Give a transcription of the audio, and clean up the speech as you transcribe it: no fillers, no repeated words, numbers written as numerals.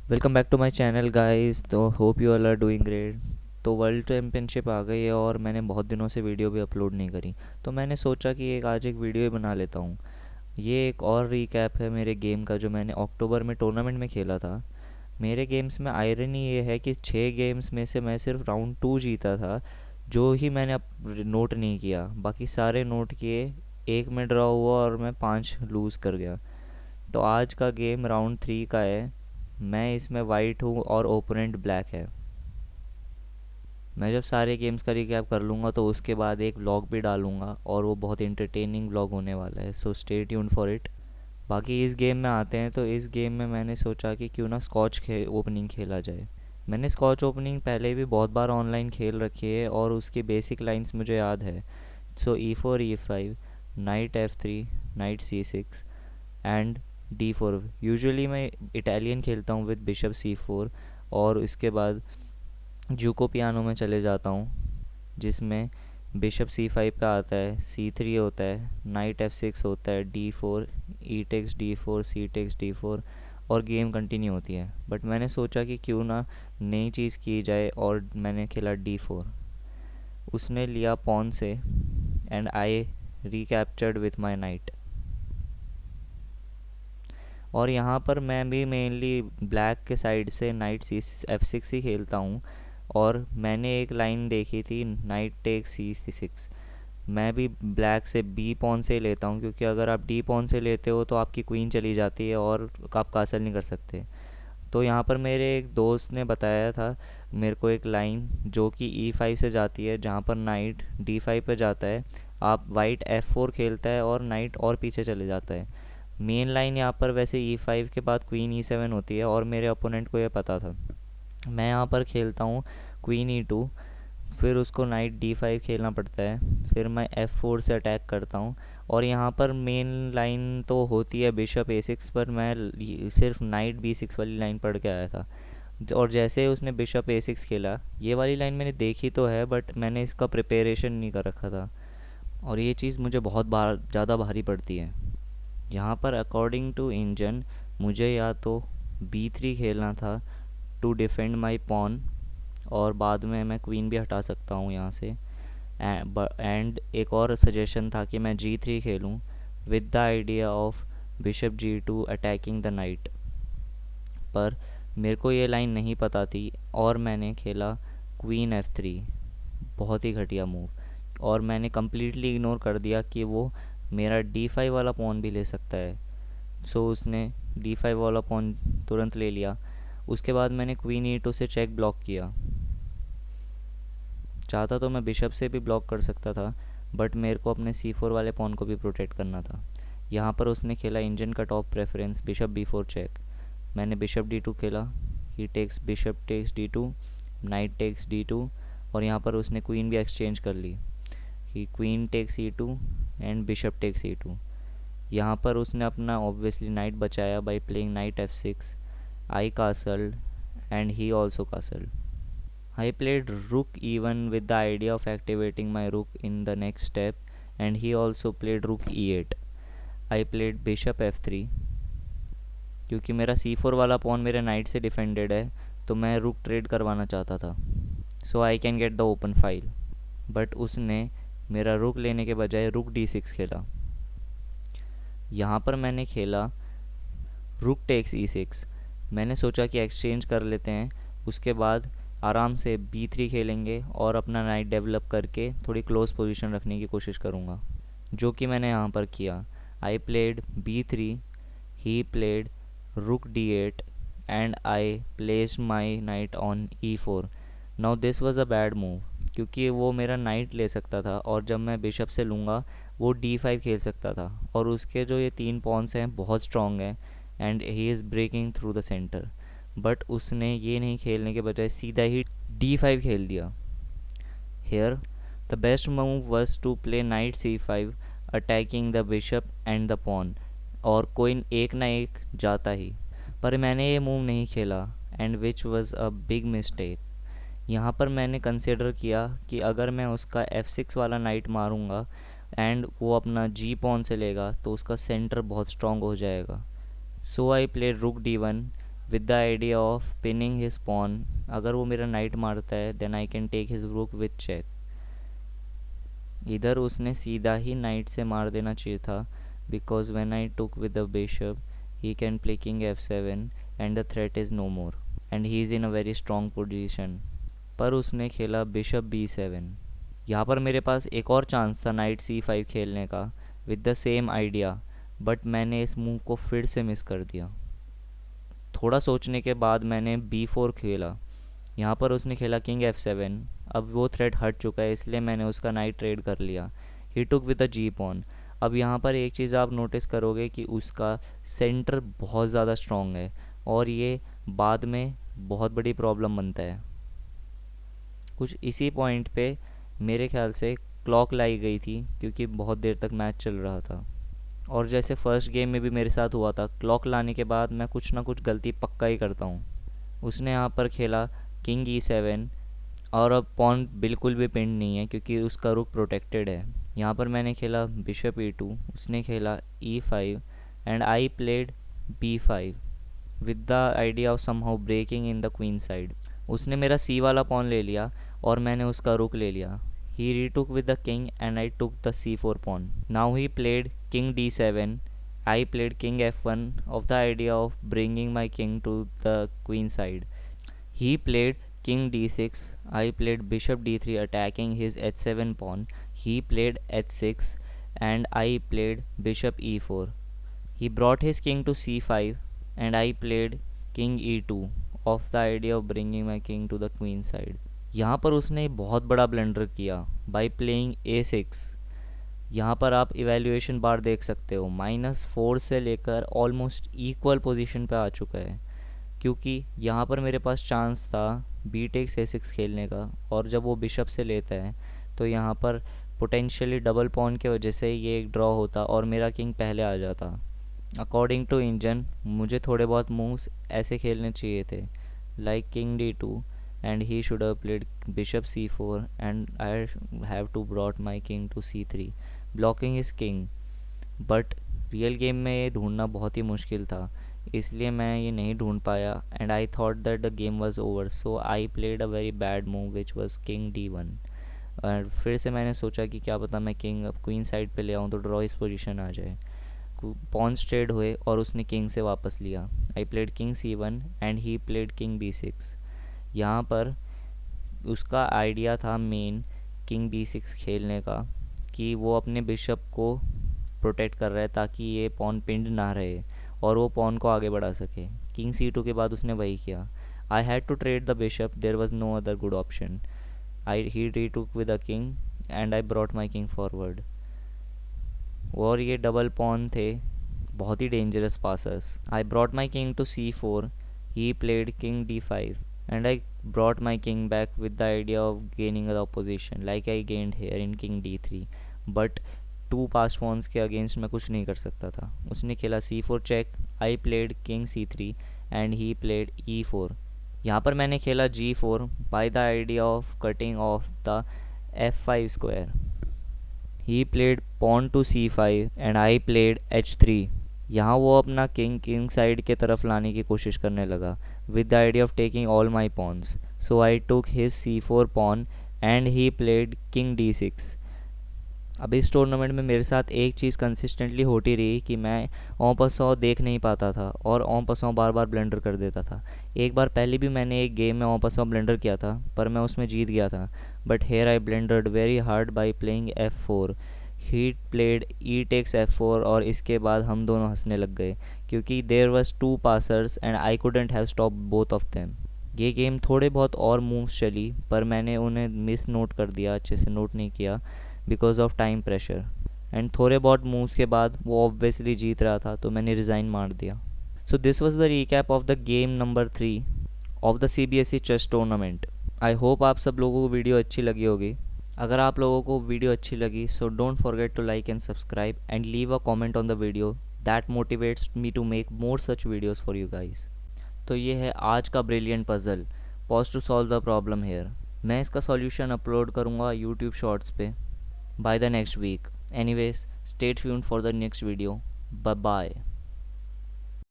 Welcome back to my channel guys. तो hope you all are doing great. तो world championship आ गई है और मैंने बहुत दिनों से वीडियो भी अपलोड नहीं करी। तो मैंने सोचा कि आज एक वीडियो ही बना लेता हूँ। ये एक और रीकैप है मेरे गेम का जो मैंने अक्टूबर में टूर्नामेंट में खेला था। मेरे गेम्स में आयरनी ये है कि 6 गेम्स में से मैं सिर्फ राउंड 2 जीता था, जो ही मैंने अब नोट नहीं किया। बाकी सारे नोट किए, एक में ड्रॉ हुआ और मैं 5 लूज़ कर गया। तो आज का गेम राउंड 3 का है। मैं इसमें वाइट हूँ और ओपोनेंट ब्लैक है। मैं जब सारे गेम्स का रिकैप कर लूँगा तो उसके बाद एक व्लॉग भी डालूँगा और वो बहुत इंटरटेनिंग व्लॉग होने वाला है, so stay tuned for it. बाकी इस गेम में आते हैं। तो इस गेम में मैंने सोचा कि क्यों ना स्कॉच ओपनिंग खेला जाए। मैंने स्कॉच ओपनिंग पहले भी बहुत बार ऑनलाइन खेल रखी है और उसकी बेसिक लाइंस मुझे याद है। सो E4 E5, night F3, night C6 and D4। Usually मैं इटालियन खेलता हूँ विद बिशप C4, और इसके बाद जूको पियानो में चले जाता हूँ, जिसमें बिशप C5 पे आता है, C3 होता है, नाइट F6 होता है, D4, E takes D4, C takes D4, और गेम कंटिन्यू होती है। बट मैंने सोचा कि क्यों ना नई चीज़ की जाए और मैंने खेला D4। उसने लिया पॉन से and I recaptured with my night. और यहाँ पर मैं भी मेनली ब्लैक के साइड से नाइट F6 ही खेलता हूँ। और मैंने एक लाइन देखी थी, नाइट टेक C6। मैं भी ब्लैक से बी पॉन से लेता हूँ, क्योंकि अगर आप डी पॉन से लेते हो तो आपकी क्वीन चली जाती है और आप कासल नहीं कर सकते। तो यहाँ पर मेरे एक दोस्त ने बताया था मेरे को एक लाइन जो कि E5 से जाती है, जहाँ पर नाइट D5 पे जाता है, आप वाइट F4 खेलता है और नाइट और पीछे चले जाता है। मेन लाइन यहाँ पर वैसे E5 के बाद क्वीन E7 होती है और मेरे अपोनेंट को ये पता था। मैं यहाँ पर खेलता हूँ क्वीन E2, फिर उसको नाइट D5 खेलना पड़ता है, फिर मैं F4 से अटैक करता हूँ। और यहाँ पर मेन लाइन तो होती है बिशप A6, पर मैं सिर्फ नाइट B6 वाली लाइन पढ़ के आया था। और जैसे ही उसने बिशप A6 खेला, ये वाली लाइन मैंने देखी तो है बट मैंने इसका प्रिपरेशन नहीं कर रखा था, और ये चीज़ मुझे बहुत बार ज़्यादा भारी पड़ती है। यहाँ पर अकॉर्डिंग टू इंजन मुझे या तो B3 खेलना था टू डिफेंड माई पॉन, और बाद में मैं क्वीन भी हटा सकता हूँ यहाँ से। एंड एक और सजेशन था कि मैं G3 खेलूँ with the idea of bishop G2 attacking the night. पर मेरे को ये लाइन नहीं पता थी और मैंने खेला क्वीन F3। बहुत ही घटिया मूव, और मैंने कम्प्लीटली इग्नोर कर दिया कि वो मेरा D5 वाला पॉन भी ले सकता है। सो उसने D5 वाला पॉन तुरंत ले लिया। उसके बाद मैंने क्वीन E2 से चेक ब्लॉक किया। चाहता तो मैं बिशप से भी ब्लॉक कर सकता था, बट मेरे को अपने C4 वाले पॉन को भी प्रोटेक्ट करना था। यहाँ पर उसने खेला इंजन का top preference bishop B4 check. मैंने बिशप D2 खेला, he takes bishop takes D2, knight takes D2, और यहाँ पर उसने क्वीन भी एक्सचेंज कर ली, he queen takes E2 and bishop takes E2। यहाँ पर उसने अपना ऑब्वियसली नाइट बचाया by playing knight F6। I castled and he also castled. I played rook e1 with the idea of activating my rook in the next step, and he also played rook e8. I played bishop f3, क्योंकि मेरा c4 वाला pawn मेरे night से defended है, तो मैं रुक trade करवाना चाहता था, so I can get the open file. But उसने मेरा रुक लेने के बजाय रुक d6 खेला। यहाँ पर मैंने खेला रुक टेक्स e6। मैंने सोचा कि एक्सचेंज कर लेते हैं, उसके बाद आराम से B3 खेलेंगे और अपना नाइट डेवलप करके थोड़ी क्लोज पोजीशन रखने की कोशिश करूँगा, जो कि मैंने यहाँ पर किया। I played B3, he played रुक D8 and I placed my night on E4। Now this was a bad move, क्योंकि वो मेरा नाइट ले सकता था और जब मैं बिशप से लूँगा वो D5 खेल सकता था, और उसके जो ये 3 पॉन्स हैं बहुत स्ट्रॉन्ग हैं and he is breaking through the centre. But उसने ये नहीं खेलने के बजाय सीधा ही D5 खेल दिया। Here the best move was to play knight C5 attacking the bishop and the pawn, और कोई एक ना एक जाता ही। पर मैंने ये मूव नहीं खेला, and which was a big mistake. यहाँ पर मैंने कंसिडर किया कि अगर मैं उसका F6 वाला नाइट मारूंगा एंड वो अपना G पॉन से लेगा तो उसका सेंटर बहुत स्ट्रॉन्ग हो जाएगा। सो आई played rook D1 with the idea of pinning his pawn. अगर वो मेरा नाइट मारता है then I can take his rook with check. इधर उसने सीधा ही नाइट से मार देना चाहिए था, because when I took with the bishop he can play king f7 and the threat is no more and he is in a very strong position. पर उसने खेला बिशप b7। यहाँ पर मेरे पास एक और चांस था नाइट c5 खेलने का with the same idea, but मैंने इस मूव को फिर से मिस कर दिया। थोड़ा सोचने के बाद मैंने b4 खेला। यहाँ पर उसने खेला किंग f7। अब वो थ्रेट हट चुका है, इसलिए मैंने उसका नाइट ट्रेड कर लिया। ही टुक विद द जी पॉन। अब यहाँ पर एक चीज़ आप नोटिस करोगे कि उसका सेंटर बहुत ज़्यादा स्ट्रॉन्ग है और ये बाद में बहुत बड़ी प्रॉब्लम बनता है। कुछ इसी पॉइंट पे मेरे ख्याल से क्लॉक लाई गई थी, क्योंकि बहुत देर तक मैच चल रहा था। और जैसे फर्स्ट गेम में भी मेरे साथ हुआ था, क्लॉक लाने के बाद मैं कुछ ना कुछ गलती पक्का ही करता हूँ। उसने यहाँ पर खेला किंग e7 और अब पॉन बिल्कुल भी पिंड नहीं है क्योंकि उसका रुक प्रोटेक्टेड है। यहाँ पर मैंने खेला बिशप e2, उसने खेला e5 and I played b5 with the idea of somehow breaking in the queen side. उसने मेरा c वाला पॉन ले लिया और मैंने उसका रुक ले लिया। He retook with the king and I took the c4 pawn. Now he played king d7. I played king f1 of the idea of bringing my king to the queen side. He played king d6. I played bishop d3 attacking his h7 pawn. He played h6 and I played bishop e4. He brought his king to c5 and I played king e2 of the idea of bringing my king to the queen side. यहाँ पर उसने बहुत बड़ा blunder किया by playing a6। यहाँ पर आप evaluation बार देख सकते हो, -4 से लेकर ऑलमोस्ट इक्वल पोजीशन पे आ चुका है, क्योंकि यहाँ पर मेरे पास चांस था b टेक्स a6 खेलने का, और जब वो बिशप से लेता है तो यहाँ पर पोटेंशियली डबल पॉन के वजह से ये एक ड्रॉ होता और मेरा किंग पहले आ जाता। अकॉर्डिंग टू इंजन मुझे थोड़े बहुत मूव्स ऐसे खेलने चाहिए थे, like king d2 and he should have played bishop c4 and I have to brought my king to c3 blocking his king। but real game में ये ढूंढना बहुत ही मुश्किल था, इसलिए मैं ये नहीं ढूंढ पाया and I thought that the game was over, so I played a very bad move which was king d1। और फिर से मैंने सोचा कि क्या पता मैं किंग अब क्वीन साइड पे ले आऊँ तो ड्रॉ इस पोजीशन आ जाए। पॉन्स ट्रेड हुए और उसने किंग से वापस लिया। I played king c1 and he played king b6। यहाँ पर उसका आइडिया था मेन किंग b6 खेलने का, कि वो अपने बिशप को प्रोटेक्ट कर रहा है ताकि ये पॉन पिंड ना रहे और वो पॉन को आगे बढ़ा सके। किंग c2 के बाद उसने वही किया। I had to trade the bishop, there was no other good option. He retook with a king and I brought my king forward. और ये डबल पॉन थे, बहुत ही dangerous passers. I brought my king to c4, he played king d5 and I brought my king back with the idea of gaining the opposition like I gained here in king d3, but 2 passed pawns के against मैं कुछ नहीं कर सकता था। उसने खेला c4 check, I played king c3 and he played e4। यहाँ पर मैंने खेला g4 by the idea of cutting off the f5 square। He played pawn to c5 and I played h3। यहाँ वो अपना किंग साइड के तरफ लाने की कोशिश करने लगा with the idea of taking all my pawns, so I took his c4 pawn and he played king d6। अब इस टूर्नामेंट में मेरे साथ एक चीज़ कंसिस्टेंटली होती रही कि मैं ऑन पसौ देख नहीं पाता था और ऑन पसौ बार बार ब्लेंडर कर देता था। एक बार पहले भी मैंने एक गेम में ऑन पसौ ब्लेंडर किया था पर मैं उसमें जीत गया था, but here I blundered very hard by playing f4। He played E takes f4 और इसके बाद हम दोनों हंसने लग गए क्योंकि there was 2 passers and I couldn't have stop both of them. ये गेम थोड़े बहुत और मूव्स चली पर मैंने उन्हें मिस नोट कर दिया, अच्छे से नोट नहीं किया because of time pressure. And थोड़े बहुत मूव्स के बाद वो ऑब्वियसली जीत रहा था तो मैंने रिज़ाइन मार दिया। So this was the recap of the game number 3 of the CBSE chess tournament. I hope आप सब लोगों को वीडियो अच्छी लगी होगी। अगर आप लोगों को वीडियो अच्छी लगी so don't forget to like and subscribe and leave a comment on the video, that motivates me to make more such videos for you guys. तो ये है आज का brilliant puzzle, pause to solve the problem here. मैं इसका solution upload करूँगा YouTube shorts पे by the next week. Anyways, stay tuned for the next video. Bye bye.